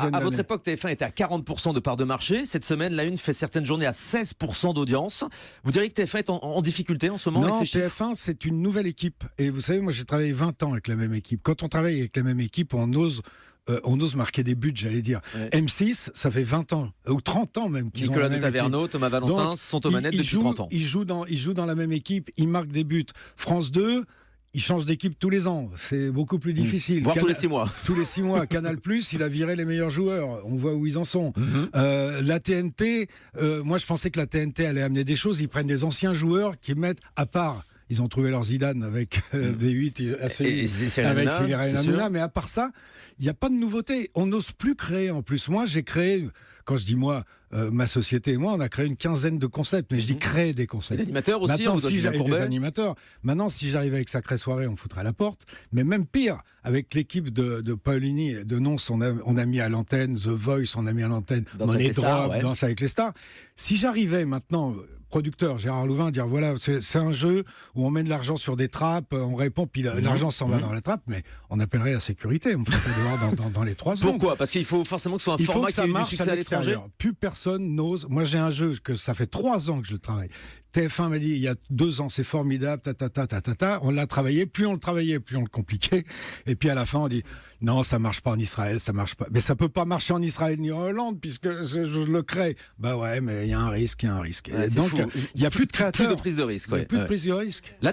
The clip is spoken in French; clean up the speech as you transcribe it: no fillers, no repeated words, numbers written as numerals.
dizaine d'années. À votre époque, TF1 était à 40% de part de marché. Cette semaine, la Une fait certaines journées à 16% d'audience. Vous diriez que TF1 est en difficulté en ce moment Non, avec ces chiffres? TF1, c'est une nouvelle équipe. Et vous savez, moi, j'ai travaillé 20 ans avec la même équipe. Quand on travaille avec la même équipe, on ose marquer des buts, j'allais dire. Ouais. M6, ça fait 20 ans, ou 30 ans même qu'ils ont Nicolas la de même Taverneau, équipe. Thomas Valentin Donc, sont aux manettes depuis jouent, 30 ans. Ils jouent dans la même équipe, ils marquent des buts. France 2, ils changent d'équipe tous les ans. C'est beaucoup plus difficile. Voire tous les 6 mois. Tous les 6 mois. Canal+, il a viré les meilleurs joueurs. On voit où ils en sont. La TNT, moi je pensais que la TNT allait amener des choses. Ils prennent des anciens joueurs qui mettent à part. Ils ont trouvé leur Zidane avec des 8 Et Cyril avec Hanouna, Cyril c'est sûr. Hanouna, mais à part ça, il n'y a pas de nouveauté. On n'ose plus créer. En plus, moi, j'ai créé, quand je dis moi, ma société et moi, on a créé une quinzaine de concepts, mais je dis créer des concepts. Et l'animateur aussi, Maintenant, on doit si dire j'avais des Courbet. animateurs, maintenant, si j'arrivais avec Sacrée Soirée, on me foutrait à la porte. Mais même pire, avec l'équipe de Paolini, de Nonce, on a mis à l'antenne The Voice, on a mis à l'antenne Danse avec Money les stars, Drop, ouais. Danse avec les stars. Si j'arrivais maintenant, producteur Gérard Louvain, dire voilà, c'est un jeu où on met de l'argent sur des trappes, on répond, puis l'argent s'en va dans la trappe, mais on appellerait la sécurité, on me ferait dehors dans les 3 secondes. Pourquoi? Parce qu'il faut forcément que ce soit un Il faut format que qui ça ait eu du marche succès à l'étranger. l'extérieur. Plus personne n'ose. Moi, j'ai un jeu que ça fait 3 ans que je le travaille. TF1 m'a dit il y a 2 ans, c'est formidable, On l'a travaillé, plus on le travaillait, plus on le compliquait. Et puis à la fin, on dit non, ça marche pas en Israël, ça marche pas. Mais ça peut pas marcher en Israël ni en Hollande puisque je le crée. Bah ouais, mais il y a un risque, Ouais, c'est Donc fou. il y a plus de créateurs. Plus de prise de risque. Il y a Ouais. plus de Ouais. prise de risque.